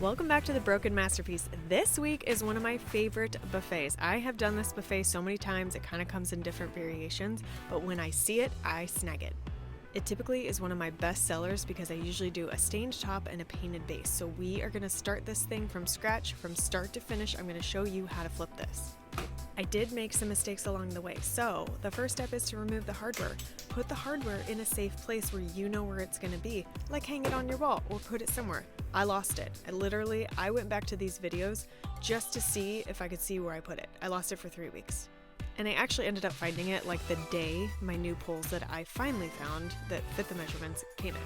Welcome back to the Broken Masterpiece. This week is one of my favorite buffets. I have done this buffet so many times, it kind of comes in different variations, but when I see it, I snag it. It typically is one of my best sellers because I usually do a stained top and a painted base. So we are going to start this thing from scratch, from start to finish. I'm going to show you how to flip this. I did make some mistakes along the way. So the first step is to remove the hardware. Put the hardware in a safe place where you know where it's going to be, like hang it on your wall or put it somewhere. I lost it. I went back to these videos just to see if I could see where I put it. I lost it for 3 weeks. And I actually ended up finding it like the day my new poles that I finally found that fit the measurements came in.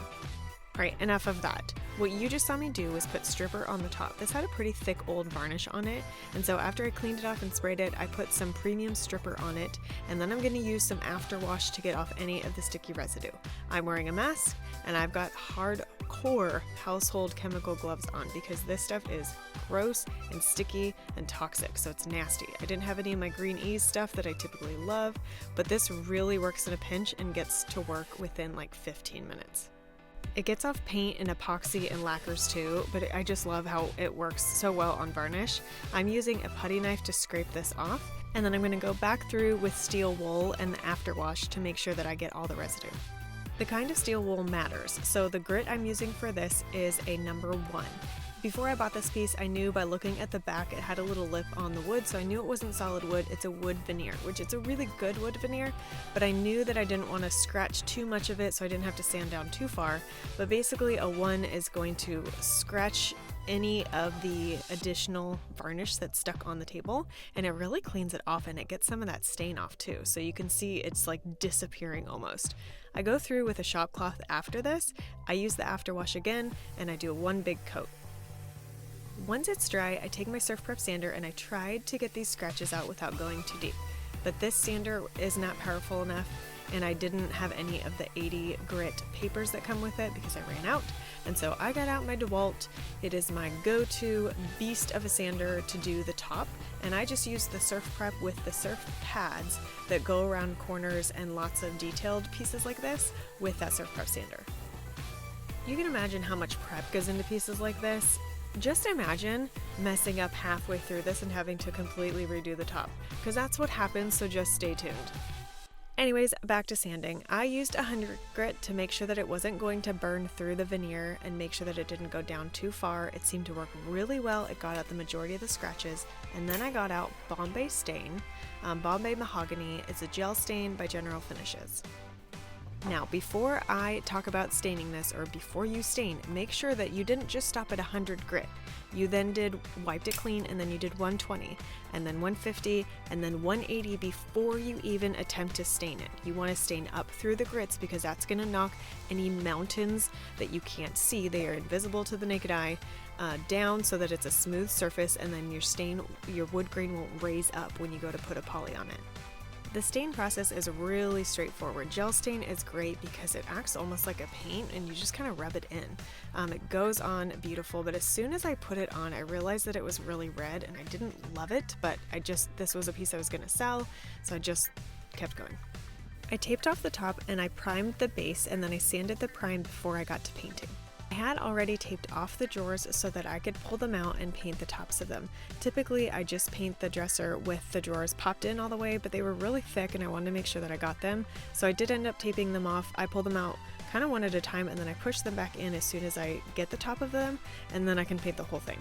Alright, enough of that. What you just saw me do was put stripper on the top. This had a pretty thick old varnish on it, and so after I cleaned it off and sprayed it, I put some premium stripper on it, and then I'm going to use some afterwash to get off any of the sticky residue. I'm wearing a mask, and I've got hardcore household chemical gloves on because this stuff is gross and sticky and toxic, so it's nasty. I didn't have any of my Green Ease stuff that I typically love, but this really works in a pinch and gets to work within like 15 minutes. It gets off paint and epoxy and lacquers too, but I just love how it works so well on varnish. I'm using a putty knife to scrape this off, and then I'm going to go back through with steel wool and the afterwash to make sure that I get all the residue. The kind of steel wool matters, so the grit I'm using for this is a number 1. Before I bought this piece, I knew by looking at the back it had a little lip on the wood, so I knew it wasn't solid wood. It's a wood veneer, which it's a really good wood veneer, but I knew that I didn't want to scratch too much of it, so I didn't have to sand down too far. But basically a 1 is going to scratch any of the additional varnish that's stuck on the table, and it really cleans it off, and it gets some of that stain off too, so you can see it's like disappearing almost. I go through with a shop cloth after this. I use the afterwash again, and I do one big coat. Once it's dry, I take my Surf Prep sander and I tried to get these scratches out without going too deep. But this sander is not powerful enough, and I didn't have any of the 80 grit papers that come with it because I ran out. And so I got out my DeWalt. It is my go-to beast of a sander to do the top, and I just use the Surf Prep with the surf pads that go around corners and lots of detailed pieces like this with that Surf Prep sander. You can imagine how much prep goes into pieces like this. Just imagine messing up halfway through this and having to completely redo the top, because that's what happens, so just stay tuned. Anyways, back to sanding. I used 100 grit to make sure that it wasn't going to burn through the veneer and make sure that it didn't go down too far. It seemed to work really well. It got out the majority of the scratches, and then I got out Bombay Stain. Bombay Mahogany is a gel stain by General Finishes. Now, before I talk about staining this, or before you stain, make sure that you didn't just stop at 100 grit. You then wiped it clean, and then you did 120, and then 150, and then 180 before you even attempt to stain it. You want to stain up through the grits because that's going to knock any mountains that you can't see, they are invisible to the naked eye, down so that it's a smooth surface, and then your wood grain won't raise up when you go to put a poly on it. The stain process is really straightforward. Gel stain is great because it acts almost like a paint and you just kind of rub it in. It goes on beautiful, but as soon as I put it on, I realized that it was really red and I didn't love it, but this was a piece I was going to sell, so I just kept going. I taped off the top and I primed the base, and then I sanded the prime before I got to painting. I had already taped off the drawers so that I could pull them out and paint the tops of them. Typically, I just paint the dresser with the drawers popped in all the way, but they were really thick and I wanted to make sure that I got them. So I did end up taping them off. I pulled them out kind of one at a time, and then I push them back in as soon as I get the top of them, and then I can paint the whole thing.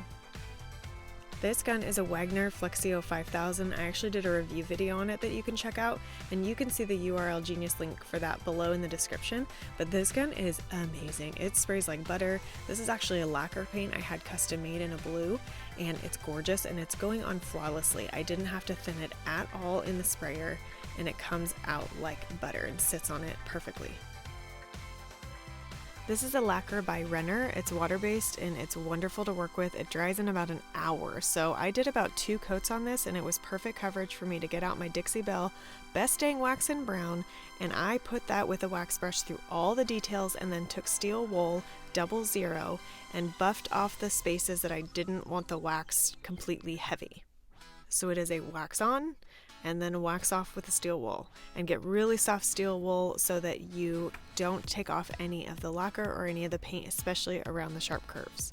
This gun is a Wagner Flexio 5000. I actually did a review video on it that you can check out, and you can see the URL Genius link for that below in the description. But this gun is amazing. It sprays like butter. This is actually a lacquer paint I had custom made in a blue, and it's gorgeous and it's going on flawlessly. I didn't have to thin it at all in the sprayer, and it comes out like butter and sits on it perfectly. This is a lacquer by Renner. It's water-based and it's wonderful to work with. It dries in about an hour. So I did about 2 coats on this, and it was perfect coverage for me to get out my Dixie Belle Best Dang Wax in Brown, and I put that with a wax brush through all the details, and then took steel wool 00 and buffed off the spaces that I didn't want the wax completely heavy. So it is a wax on and then wax off with the steel wool, and get really soft steel wool so that you don't take off any of the lacquer or any of the paint, especially around the sharp curves.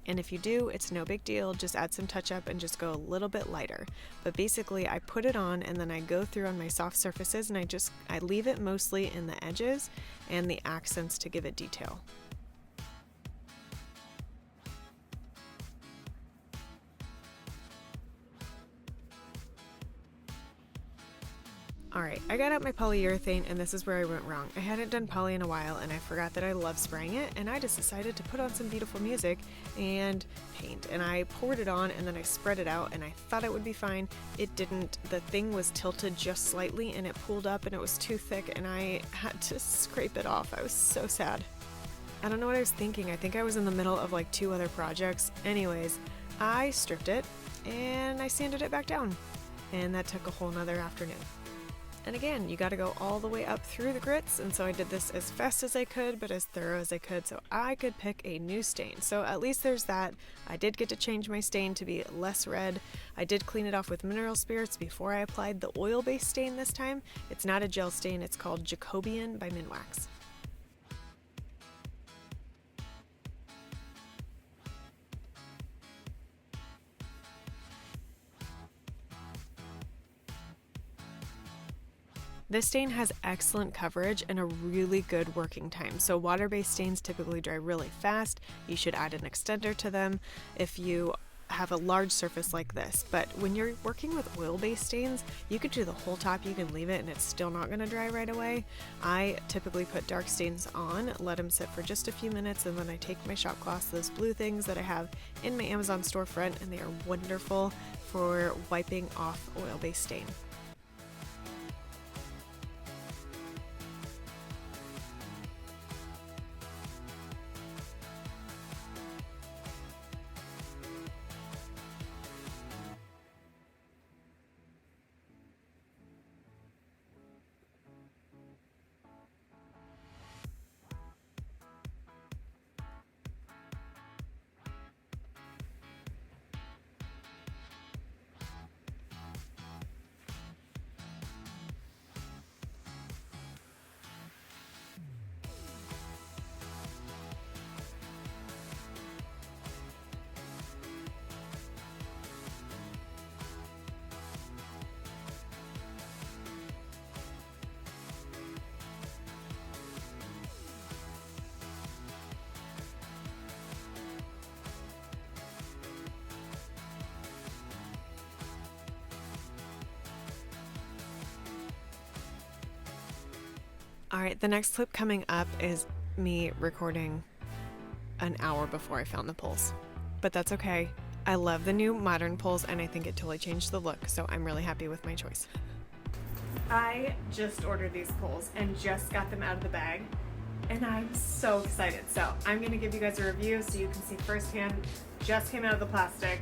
And if you do, it's no big deal. Just add some touch up and just go a little bit lighter. But basically I put it on and then I go through on my soft surfaces and I leave it mostly in the edges and the accents to give it detail. Alright, I got out my polyurethane and this is where I went wrong. I hadn't done poly in a while and I forgot that I love spraying it, and I just decided to put on some beautiful music and paint. And I poured it on and then I spread it out and I thought it would be fine. It didn't. The thing was tilted just slightly and it pulled up and it was too thick and I had to scrape it off. I was so sad. I don't know what I was thinking. I think I was in the middle of like 2 other projects. Anyways, I stripped it and I sanded it back down. And that took a whole nother afternoon. And again, you got to go all the way up through the grits, and so I did this as fast as I could, but as thorough as I could, so I could pick a new stain. So at least there's that. I did get to change my stain to be less red. I did clean it off with mineral spirits before I applied the oil-based stain this time. It's not a gel stain, it's called Jacobian by Minwax. This stain has excellent coverage and a really good working time. So water-based stains typically dry really fast. You should add an extender to them if you have a large surface like this. But when you're working with oil-based stains, you could do the whole top, you can leave it and it's still not going to dry right away. I typically put dark stains on, let them sit for just a few minutes, and then I take my shop cloths, those blue things that I have in my Amazon storefront, and they are wonderful for wiping off oil-based stain. Alright, the next clip coming up is me recording an hour before I found the poles. But that's okay. I love the new modern poles and I think it totally changed the look, so I'm really happy with my choice. I just ordered these poles and just got them out of the bag and I'm so excited. So I'm going to give you guys a review so you can see firsthand. Just came out of the plastic.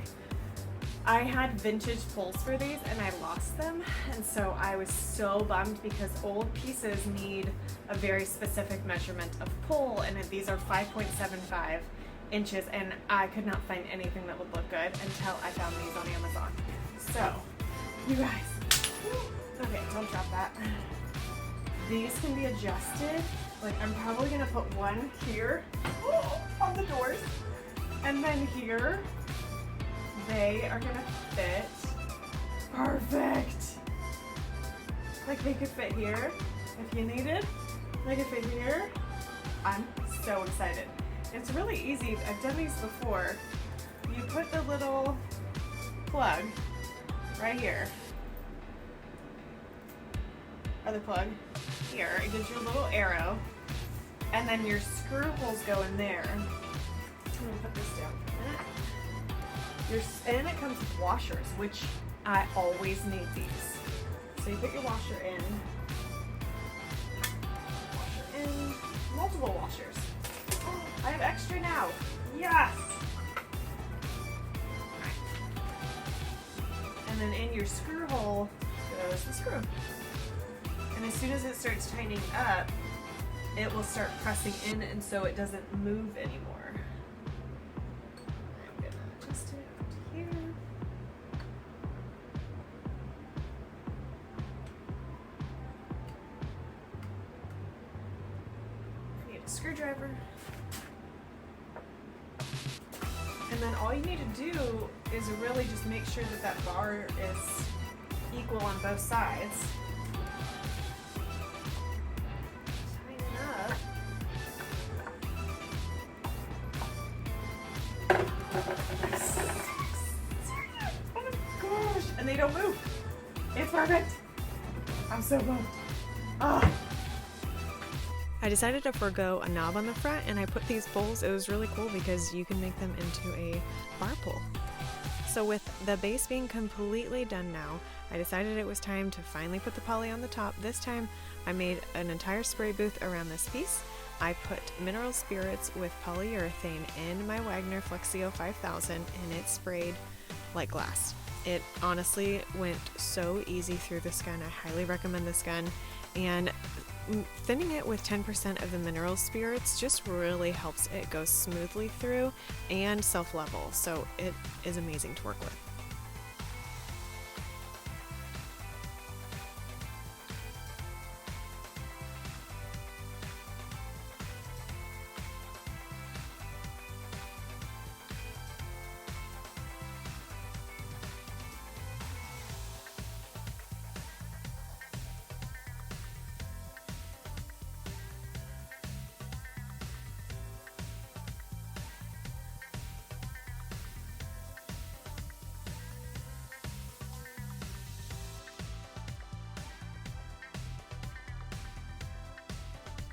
I had vintage poles for these and I lost them, and so I was so bummed because old pieces need a very specific measurement of pole, and these are 5.75 inches and I could not find anything that would look good until I found these on Amazon. So, you guys, okay, don't drop that. These can be adjusted. Like, I'm probably gonna put one here on the doors, and then here. They are gonna fit perfect. Like, they could fit here if you needed. They could fit here. I'm so excited. It's really easy. I've done these before. You put the little plug right here. Other plug here. It gives you a little arrow. And then your screw holes go in there. I'm gonna put this down for a minute. And it comes with washers, which I always need these. So you put your washer in, multiple washers. Oh, I have extra now. Yes! And then in your screw hole goes the screw. And as soon as it starts tightening up, it will start pressing in, and so it doesn't move anymore. Screwdriver. And then all you need to do is really just make sure that that bar is equal on both sides. Tighten it up. Oh my gosh! And they don't move. It's perfect. I'm so bummed. Oh. I decided to forego a knob on the front and I put these bowls. It was really cool because you can make them into a bar pull. So with the base being completely done now, I decided it was time to finally put the poly on the top. This time I made an entire spray booth around this piece. I put mineral spirits with polyurethane in my Wagner Flexio 5000 and it sprayed like glass. It honestly went so easy through this gun. I highly recommend this gun. And thinning it with 10% of the mineral spirits just really helps it go smoothly through and self-level. So it is amazing to work with.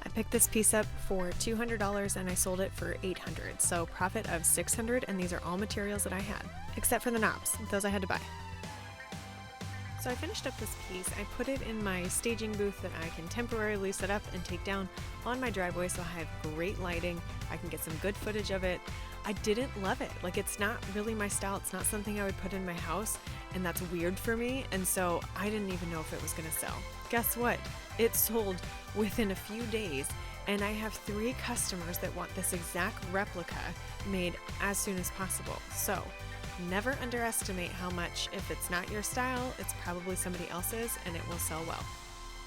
I picked this piece up for $200 and I sold it for $800, so profit of $600, and these are all materials that I had, except for the knobs. Those I had to buy. So I finished up this piece. I put it in my staging booth that I can temporarily set up and take down on my driveway so I have great lighting. I can get some good footage of it. I didn't love it. Like, it's not really my style. It's not something I would put in my house, and that's weird for me, and so I didn't even know if it was gonna sell. Guess what? It sold within a few days, and I have 3 customers that want this exact replica made as soon as possible. So never underestimate how much, if it's not your style, it's probably somebody else's and it will sell well.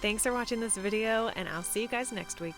Thanks for watching this video, and I'll see you guys next week.